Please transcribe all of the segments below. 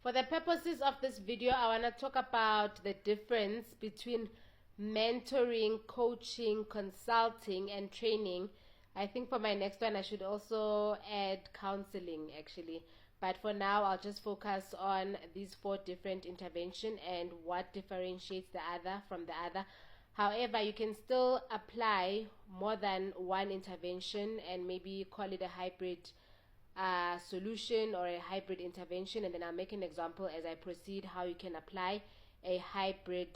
For the purposes of this video, I want to talk about the difference between mentoring, coaching, consulting, and training. I think for my next one, I should also add counseling actually. But for now, I'll just focus on these 4 different interventions and what differentiates the other from the other. However, you can still apply more than one intervention and maybe call it a hybrid solution or a hybrid intervention, and then I'll make an example as I proceed how you can apply a hybrid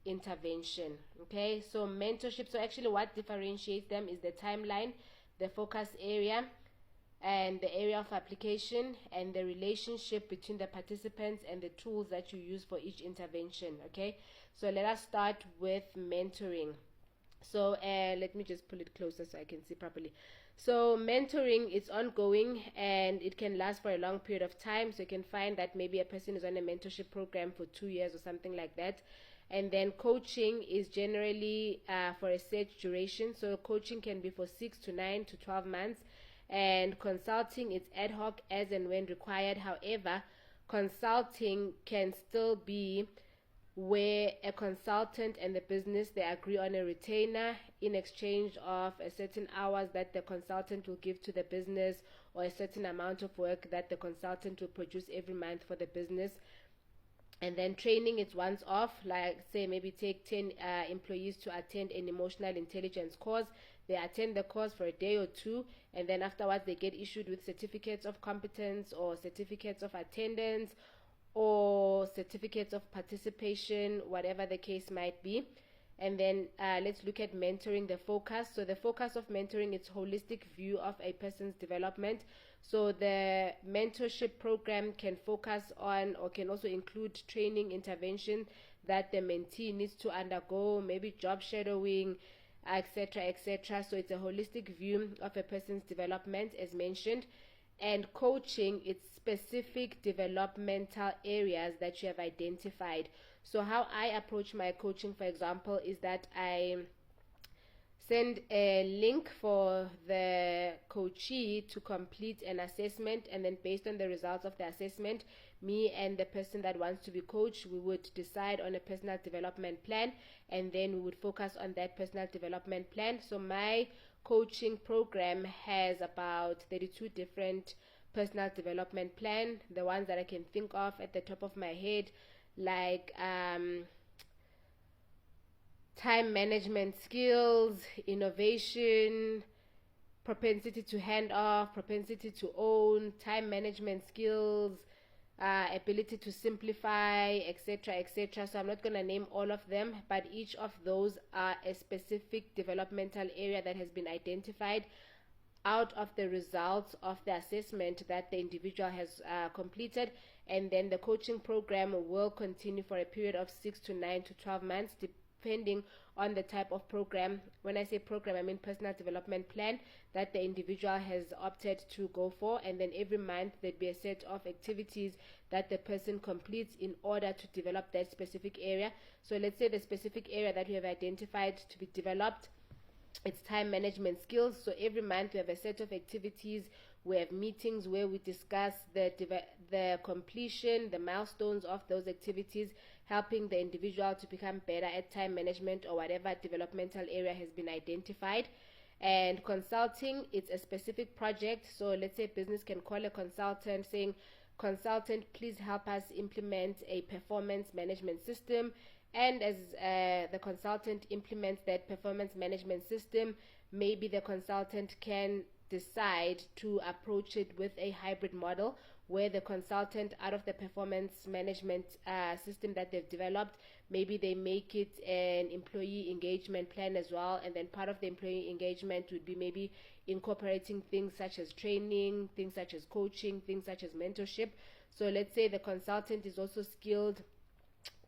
intervention. Okay, so mentorship, so actually what differentiates them is the timeline, the focus area, and the area of application, and the relationship between the participants and the tools that you use for each intervention. Okay, so let us start with mentoring. So let me just pull it closer so I can see properly. So mentoring is ongoing and it can last for a long period of time. So you can find that maybe a person is on a mentorship program for 2 years or something like that. And then coaching is generally for a set duration. So coaching can be for 6 to 9 to 12 months. And consulting is ad hoc as and when required. However, consulting can still be where a consultant and the business, they agree on a retainer in exchange of a certain hours that the consultant will give to the business, or a certain amount of work that the consultant will produce every month for the business. And then training is once off, like say maybe take 10 employees to attend an emotional intelligence course. They attend the course for a day or 2, and then afterwards they get issued with certificates of competence or certificates of attendance or certificates of participation, whatever the case might be. And then let's look at mentoring, the focus. So the focus of mentoring is holistic view of a person's development. So the mentorship program can focus on, or can also include, training intervention that the mentee needs to undergo, maybe job shadowing, etc., etc. So it's a holistic view of a person's development, as mentioned. And coaching, it's specific developmental areas that you have identified. So how I approach my coaching, for example, is that I send a link for the coachee to complete an assessment, and then based on the results of the assessment, me and the person that wants to be coached, we would decide on a personal development plan, and then we would focus on that personal development plan. So my coaching program has about 32 different personal development plan, the ones that I can think of at the top of my head, like time management skills, innovation, propensity to hand off, propensity to own, time management skills, ability to simplify, etc., etc. So I'm not going to name all of them, but each of those are a specific developmental area that has been identified out of the results of the assessment that the individual has completed. And then the coaching program will continue for a period of 6 to 9 to 12 months, depending on the type of program. When I say program, I mean personal development plan that the individual has opted to go for. And then every month there'd be a set of activities that the person completes in order to develop that specific area. So let's say the specific area that we have identified to be developed, it's time management skills. So every month we have a set of activities. We have meetings where we discuss the completion, the milestones of those activities, helping the individual to become better at time management or whatever developmental area has been identified. And consulting, it's a specific project. So let's say business can call a consultant saying, consultant, please help us implement a performance management system. And as the consultant implements that performance management system, maybe the consultant can decide to approach it with a hybrid model, where the consultant, out of the performance management system that they've developed, maybe they make it an employee engagement plan as well. And then part of the employee engagement would be maybe incorporating things such as training, things such as coaching, things such as mentorship. So let's say the consultant is also skilled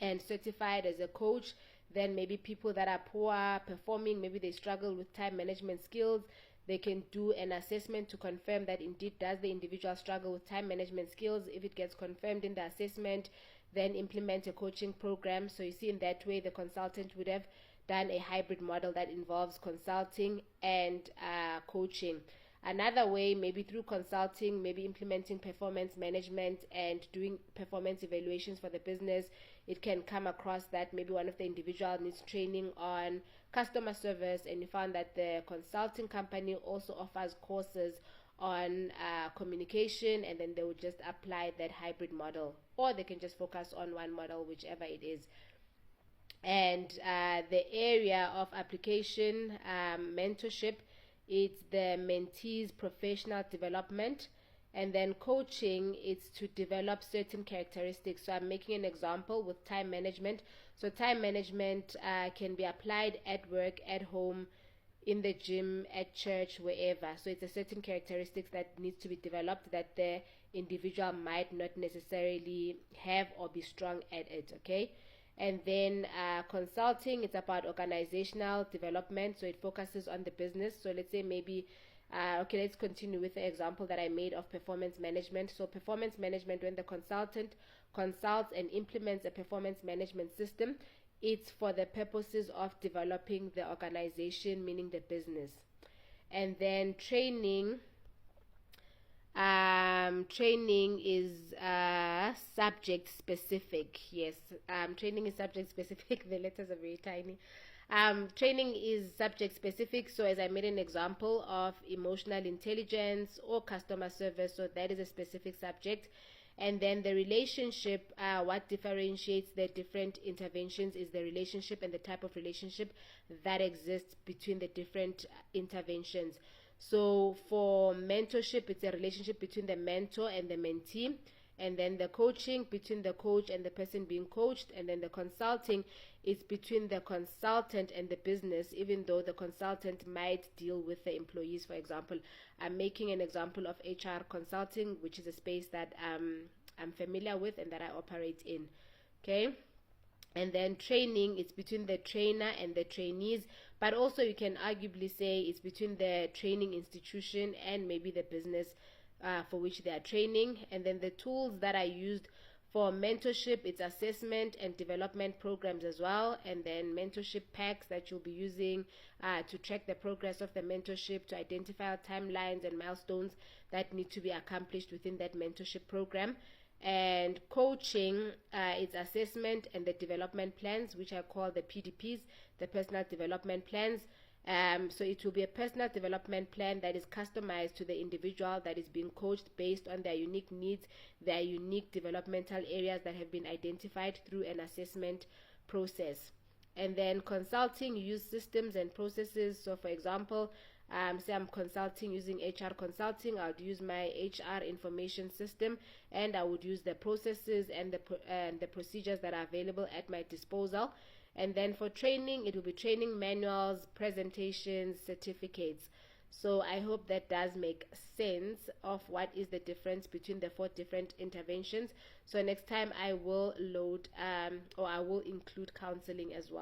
and certified as a coach. Then maybe people that are poor performing, maybe they struggle with time management skills, they can do an assessment to confirm that indeed does the individual struggle with time management skills. If it gets confirmed in the assessment, then implement a coaching program. So you see, in that way the consultant would have done a hybrid model that involves consulting and coaching. Another way, maybe through consulting, maybe implementing performance management and doing performance evaluations for the business. It can come across that maybe one of the individual needs training on customer service, and you found that the consulting company also offers courses on communication, and then they would just apply that hybrid model, or they can just focus on one model, whichever it is. And the area of application, mentorship, it's the mentee's professional development. And then coaching, it's to develop certain characteristics. So I'm making an example with time management. So time management can be applied at work, at home, in the gym, at church, wherever. So it's a certain characteristics that needs to be developed that the individual might not necessarily have or be strong at it, okay? And then consulting, it's about organizational development. So it focuses on the business. So let's say maybe okay, let's continue with the example that I made of performance management. So performance management, when the consultant consults and implements a performance management system, it's for the purposes of developing the organization, meaning the business. And then training, training is subject specific. Yes, training is subject specific. The letters are very tiny. Training is subject specific. So as I made an example of emotional intelligence or customer service, so that is a specific subject. And then the relationship, what differentiates the different interventions is the relationship and the type of relationship that exists between the different interventions. So for mentorship, it's a relationship between the mentor and the mentee. And then the coaching, between the coach and the person being coached. And then the consulting is between the consultant and the business, even though the consultant might deal with the employees. For example, I'm making an example of HR consulting, which is a space that I'm familiar with and that I operate in. Okay. And then training, it's between the trainer and the trainees, but also you can arguably say it's between the training institution and maybe the business for which they are training. And then the tools that I used for mentorship, it's assessment and development programs as well, and then mentorship packs that you'll be using to track the progress of the mentorship, to identify timelines and milestones that need to be accomplished within that mentorship program. And coaching, it's assessment and the development plans, which I call the PDPs, the personal development plans. So it will be a personal development plan that is customized to the individual that is being coached based on their unique needs, their unique developmental areas that have been identified through an assessment process. And then consulting, you use systems and processes. So for example, say I'm consulting using HR consulting, I would use my HR information system, and I would use the processes and the procedures that are available at my disposal. And then for training, it will be training manuals, presentations, certificates. So I hope that does make sense of what is the difference between the 4 different interventions. So next time I will load or I will include counseling as well.